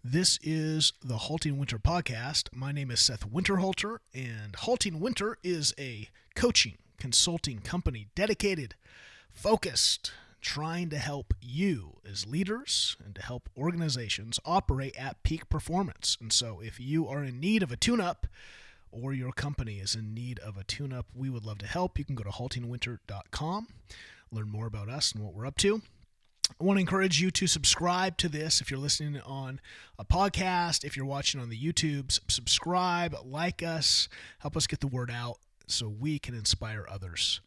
This is the Halting Winter Podcast. My name is Seth Winterhalter, and Halting Winter is a coaching, consulting company dedicated, focused, trying to help you as leaders and to help organizations operate at peak performance. And so if you are in need of a tune-up or your company is in need of a tune-up, we would love to help. You can go to HaltingWinter.com, learn more about us and what we're up to. I want to encourage you to subscribe to this if you're listening on a podcast. If you're watching on the YouTubes, subscribe, like us, help us get the word out so we can inspire others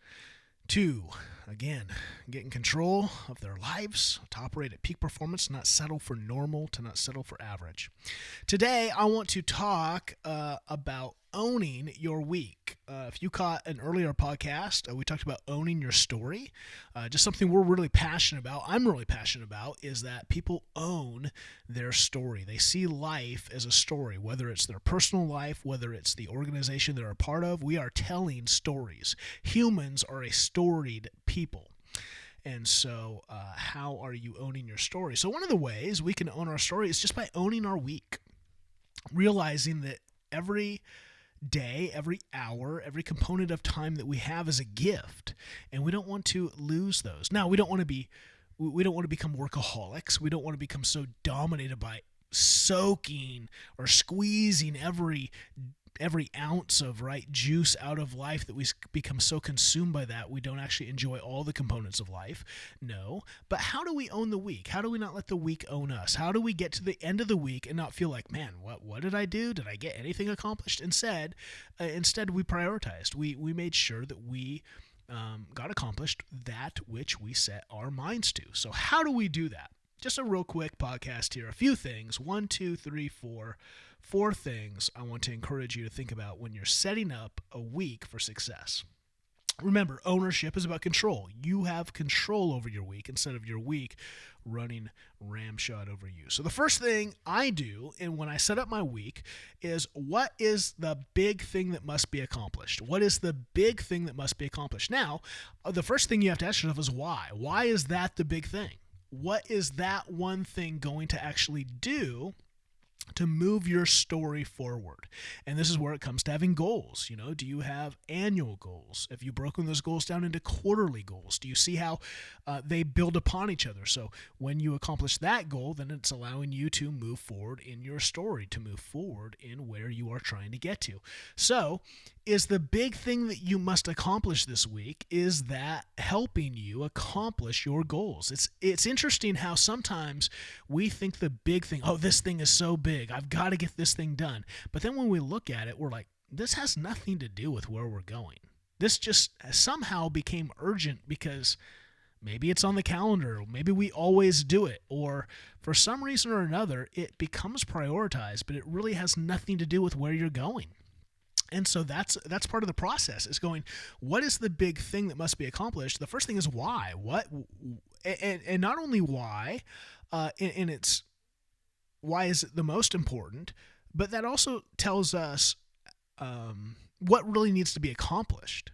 to, again, get in control of their lives, to operate at peak performance, not settle for normal, to not settle for average. Today, I want to talk about owning your week. If you caught an earlier podcast, we talked about owning your story. Just something we're really passionate about, I'm really passionate about, is that people own their story. They see life as a story, whether it's their personal life, whether it's the organization they're a part of. We are telling stories. Humans are a storied people. And so how are you owning your story? So one of the ways we can own our story is just by owning our week, realizing that every day, every hour, every component of time that we have is a gift, and we don't want to lose those. Now, we don't want to become workaholics. We don't want to become so dominated by soaking or squeezing every ounce of juice out of life that we become so consumed by that we don't actually enjoy all the components of life. No, but how do we own the week? How do we not let the week own us? How do we get to the end of the week and not feel like, man, what did I do? Did I get anything accomplished? Instead, we prioritized. We made sure that we got accomplished that which we set our minds to. So how do we do that? Just a real quick podcast here. A few things. 1, 2, 3, 4. 4 things I want to encourage you to think about when you're setting up a week for success. Remember, ownership is about control. You have control over your week instead of your week running ramshot over you. So the first thing I do, and when I set up my week, is what is the big thing that must be accomplished? What is the big thing that must be accomplished? Now, the first thing you have to ask yourself is why? Why is that the big thing? What is that one thing going to actually do to move your story forward? And this is where it comes to having goals. Do you have annual goals? Have you broken those goals down into quarterly goals? Do you see how they build upon each other? So when you accomplish that goal, then it's allowing you to move forward in your story, to move forward in where you are trying to get to. So is the big thing that you must accomplish this week, is that helping you accomplish your goals? It's interesting how sometimes we think the big thing, this thing is so big, I've got to get this thing done. But then when we look at it, we're like, this has nothing to do with where we're going. This just somehow became urgent because maybe it's on the calendar, or maybe we always do it, or for some reason or another, it becomes prioritized, but it really has nothing to do with where you're going. And so that's part of the process, is going, what is the big thing that must be accomplished? The first thing is why. What, and not only why, and it's why is it the most important, but that also tells us what really needs to be accomplished,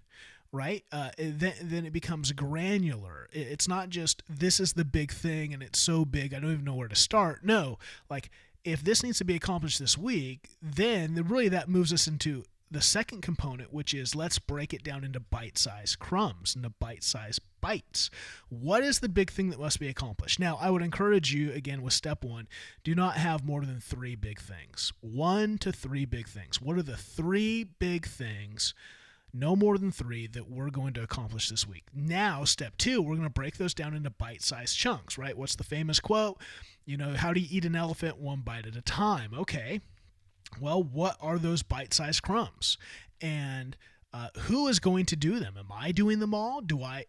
right? Then it becomes granular. It's not just, this is the big thing and it's so big I don't even know where to start. No, if this needs to be accomplished this week, then really that moves us into the second component, which is, let's break it down into bite-sized crumbs, into bite-sized bites. What is the big thing that must be accomplished? Now, I would encourage you, again, with step 1, do not have more than 3 big things. 1 to 3 big things. What are the 3 big things, no more than 3, that we're going to accomplish this week? Now, step 2, we're going to break those down into bite-sized chunks, right? What's the famous quote? How do you eat an elephant? 1 bite at a time. Okay. Well, what are those bite-sized crumbs? And who is going to do them? Am I doing them all? Do I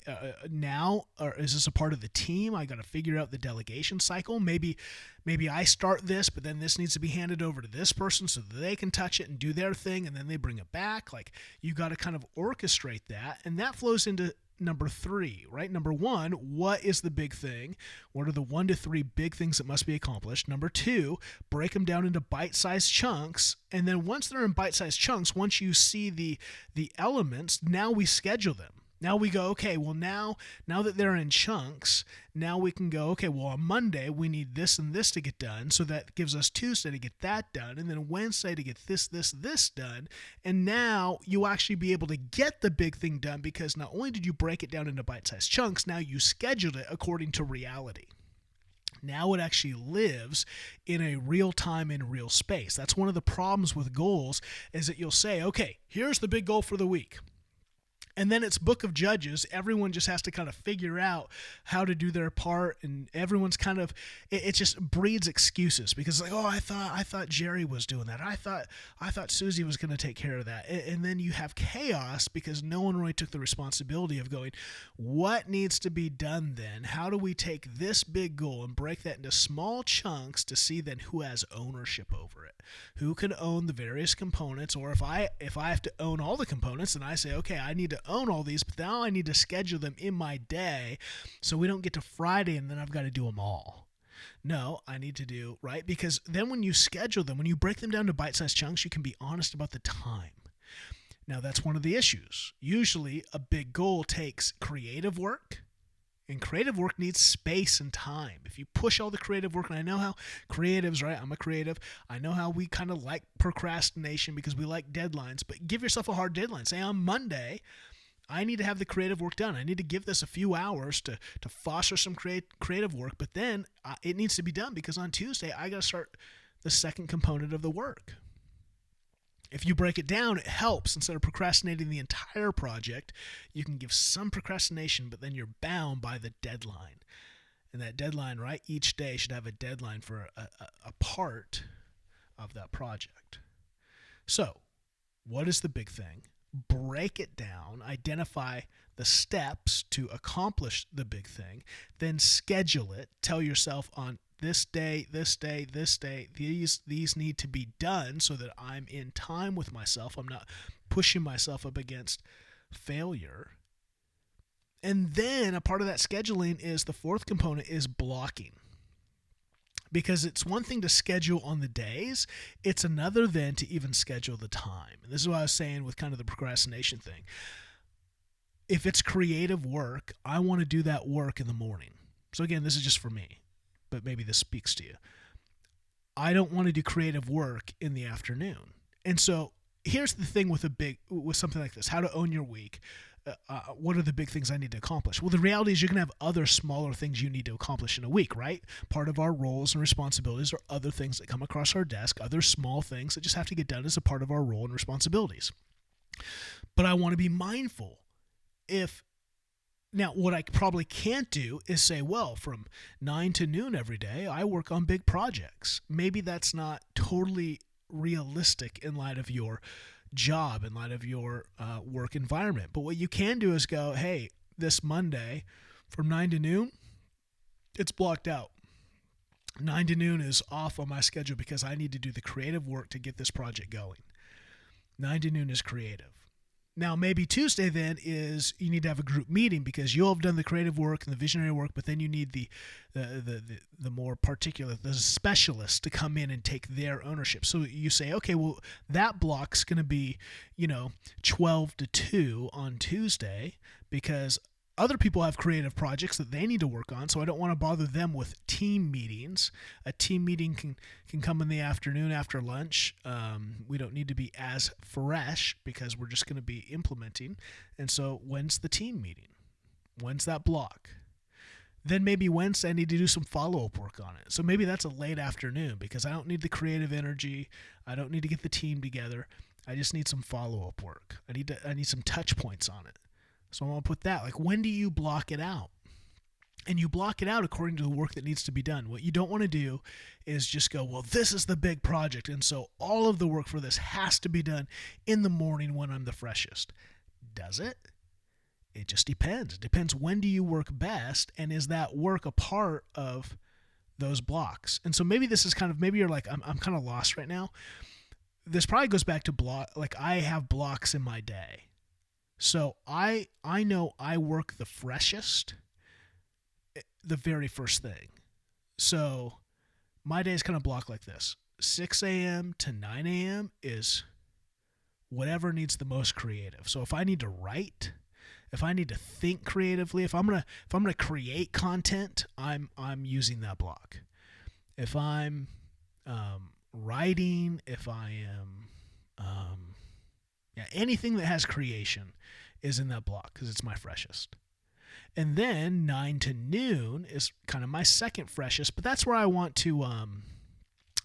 now, or is this a part of the team? I got to figure out the delegation cycle. Maybe I start this, but then this needs to be handed over to this person so that they can touch it and do their thing, and then they bring it back. You got to kind of orchestrate that, and that flows into number 3, right? Number 1, what is the big thing? What are the 1 to 3 big things that must be accomplished? Number 2, break them down into bite-sized chunks. And then once they're in bite-sized chunks, once you see the elements, now we schedule them. Now we go, okay, well now that they're in chunks, now we can go, okay, well on Monday we need this and this to get done. So that gives us Tuesday to get that done, and then Wednesday to get this done. And now you actually be able to get the big thing done because not only did you break it down into bite-sized chunks, now you scheduled it according to reality. Now it actually lives in a real time and real space. That's one of the problems with goals, is that you'll say, okay, here's the big goal for the week. And then it's Book of Judges. Everyone just has to kind of figure out how to do their part, and everyone's kind of, it just breeds excuses because like, oh, I thought Jerry was doing that. I thought Susie was going to take care of that. And then you have chaos because no one really took the responsibility of going, what needs to be done then? How do we take this big goal and break that into small chunks to see then who has ownership over it? Who can own the various components? Or if I have to own all the components, then I say, okay, I need to own all these, but now I need to schedule them in my day so we don't get to Friday and then I've got to do them all. No, I need to do, right? Because then when you schedule them, when you break them down to bite-sized chunks, you can be honest about the time. Now that's one of the issues. Usually a big goal takes creative work, and creative work needs space and time. If you push all the creative work, and I know how creatives, right? I'm a creative. I know how we kind of like procrastination because we like deadlines, but give yourself a hard deadline. Say on Monday, I need to have the creative work done. I need to give this a few hours to foster some creative work, but then it needs to be done because on Tuesday, I got to start the second component of the work. If you break it down, it helps. Instead of procrastinating the entire project, you can give some procrastination, but then you're bound by the deadline. And that deadline, right, each day should have a deadline for a part of that project. So, what is the big thing? Break it down, identify the steps to accomplish the big thing, then schedule it. Tell yourself on this day, these need to be done so that I'm in time with myself. I'm not pushing myself up against failure. And then a part of that scheduling is the fourth component is blocking. Because it's one thing to schedule on the days, it's another then to even schedule the time. And this is what I was saying with kind of the procrastination thing. If it's creative work, I want to do that work in the morning. So again, this is just for me, but maybe this speaks to you. I don't want to do creative work in the afternoon. And so here's the thing with something like this, how to own your week. What are the big things I need to accomplish? Well, the reality is you're going to have other smaller things you need to accomplish in a week, right? Part of our roles and responsibilities are other things that come across our desk, other small things that just have to get done as a part of our role and responsibilities. But I want to be mindful. Now, what I probably can't do is say, well, from 9 to noon every day, I work on big projects. Maybe that's not totally realistic in light of your job, in light of your work environment. But what you can do is go, hey, this Monday from 9 to noon, it's blocked out. 9 to noon is off on my schedule because I need to do the creative work to get this project going. 9 to noon is creative. Now, maybe Tuesday then is you need to have a group meeting because you'll have done the creative work and the visionary work, but then you need the more particular, the specialists to come in and take their ownership. So you say, okay, well, that block's going to be, 12 to 2 on Tuesday because other people have creative projects that they need to work on, so I don't want to bother them with team meetings. A team meeting can come in the afternoon after lunch. We don't need to be as fresh because we're just going to be implementing. And so when's the team meeting? When's that block? Then maybe Wednesday I need to do some follow-up work on it. So maybe that's a late afternoon because I don't need the creative energy. I don't need to get the team together. I just need some follow-up work. I need some touch points on it. So I want to put that, like, when do you block it out? And you block it out according to the work that needs to be done. What you don't want to do is just go, well, this is the big project, and so all of the work for this has to be done in the morning when I'm the freshest. Does it? It just depends. It depends when do you work best, and is that work a part of those blocks? And so maybe this is maybe you're like, I'm kind of lost right now. This probably goes back to I have blocks in my day. So I know I work the freshest the very first thing. So my day is kind of blocked like this. 6 a.m. to 9 a.m. is whatever needs the most creative. So if I need to write, If I need to think creatively, if I'm gonna create content, I'm using that block. If I'm writing, if I am anything that has creation is in that block because it's my freshest. And then 9 to noon is kind of my second freshest, but that's where I want to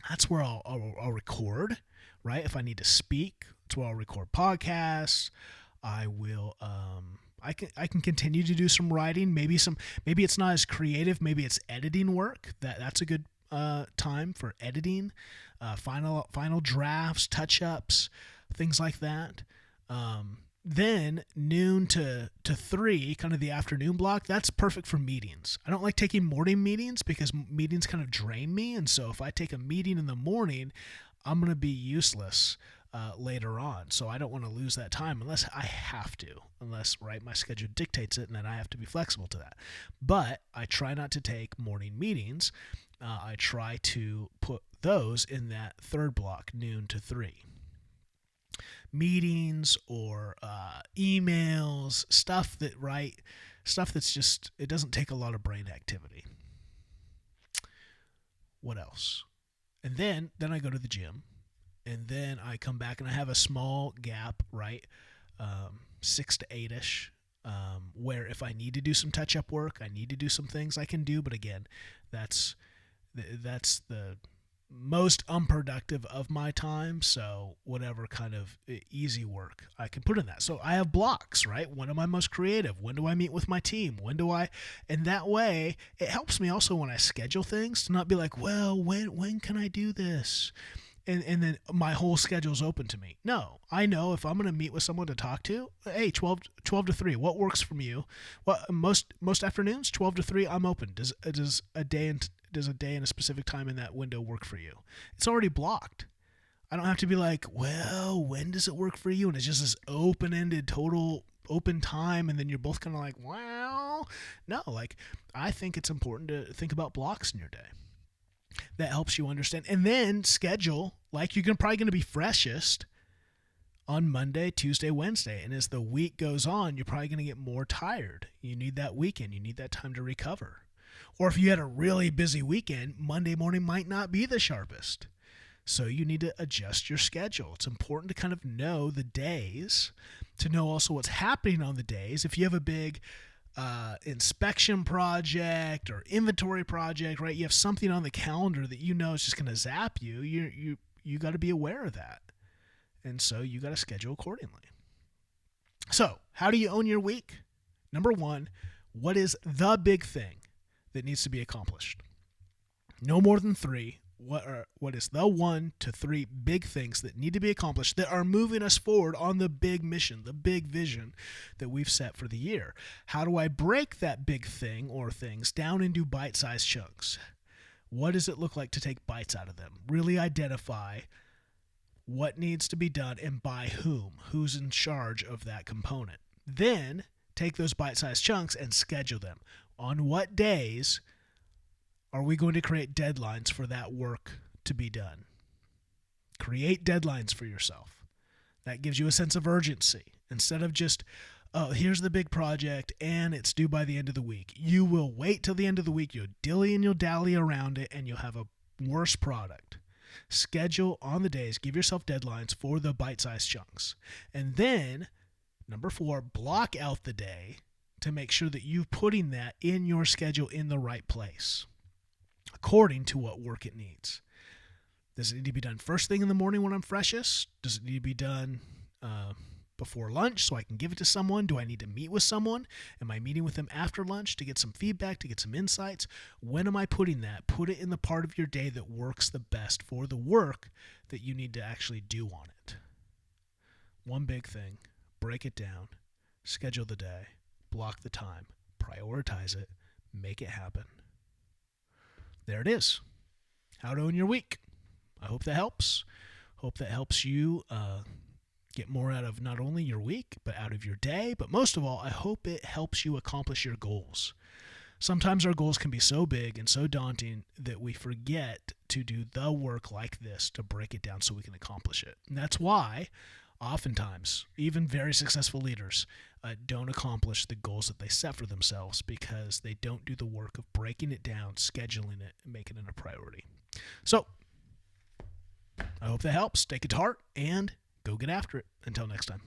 that's where I'll record, right? If I need to speak, that's where I'll record podcasts. I will I can continue to do some writing, maybe it's not as creative, maybe it's editing work. That's a good time for editing, final drafts, touch-ups, things like that. Then noon to 3, kind of the afternoon block, that's perfect for meetings. I don't like taking morning meetings because meetings kind of drain me. And so if I take a meeting in the morning, I'm going to be useless later on. So I don't want to lose that time unless I have to, right, my schedule dictates it, and then I have to be flexible to that. But I try not to take morning meetings. I try to put those in that third block, noon to 3. Meetings or emails, stuff that's just, it doesn't take a lot of brain activity. What else? And then I go to the gym, and then I come back and I have a small gap, right? 6 to 8-ish, where if I need to do some touch-up work, I need to do some things I can do. But again, that's the most unproductive of my time. So whatever kind of easy work I can put in that. So I have blocks, right? When am I most creative? When do I meet with my team? And that way it helps me also when I schedule things to not be like, well, when can I do this? And then my whole schedule's open to me. No, I know if I'm going to meet with someone to talk to, hey, 12 to 3, what works from you? Well, most afternoons, 12 to 3, I'm open. Does a day and a specific time in that window work for you? It's already blocked. I don't have to be like, well, when does it work for you? And it's just this open-ended, total open time. And then you're both kind of like, well, no, like I think it's important to think about blocks in your day. That helps you understand. And then schedule, like you're probably going to be freshest on Monday, Tuesday, Wednesday. And as the week goes on, you're probably going to get more tired. You need that weekend. You need that time to recover. Or if you had a really busy weekend, Monday morning might not be the sharpest. So you need to adjust your schedule. It's important to kind of know the days, to know also what's happening on the days. If you have a big inspection project or inventory project, right? You have something on the calendar that you know is just going to zap you. You got to be aware of that. And so you got to schedule accordingly. So how do you own your week? Number 1, what is the big thing that needs to be accomplished? No more than 3. What is the 1 to 3 big things that need to be accomplished that are moving us forward on the big mission, the big vision that we've set for the year? How do I break that big thing or things down into bite-sized chunks? What does it look like to take bites out of them? Really identify what needs to be done and by whom, who's in charge of that component. Then take those bite-sized chunks and schedule them. On what days are we going to create deadlines for that work to be done? Create deadlines for yourself. That gives you a sense of urgency. Instead of just, oh, here's the big project and it's due by the end of the week. You will wait till the end of the week. You'll dilly and you'll dally around it and you'll have a worse product. Schedule on the days. Give yourself deadlines for the bite-sized chunks. And then, number 4, block out the day to make sure that you're putting that in your schedule in the right place, according to what work it needs. Does it need to be done first thing in the morning when I'm freshest? Does it need to be done before lunch so I can give it to someone? Do I need to meet with someone? Am I meeting with them after lunch to get some feedback, to get some insights? When am I putting that? Put it in the part of your day that works the best for the work that you need to actually do on it. One big thing, break it down, schedule the day, block the time, prioritize it, make it happen. There it is. How to own your week. I hope that helps. Hope that helps you get more out of not only your week, but out of your day. But most of all, I hope it helps you accomplish your goals. Sometimes our goals can be so big and so daunting that we forget to do the work like this to break it down so we can accomplish it. And that's why Oftentimes, even very successful leaders don't accomplish the goals that they set for themselves because they don't do the work of breaking it down, scheduling it, and making it a priority. So, I hope that helps. Take it to heart and go get after it. Until next time.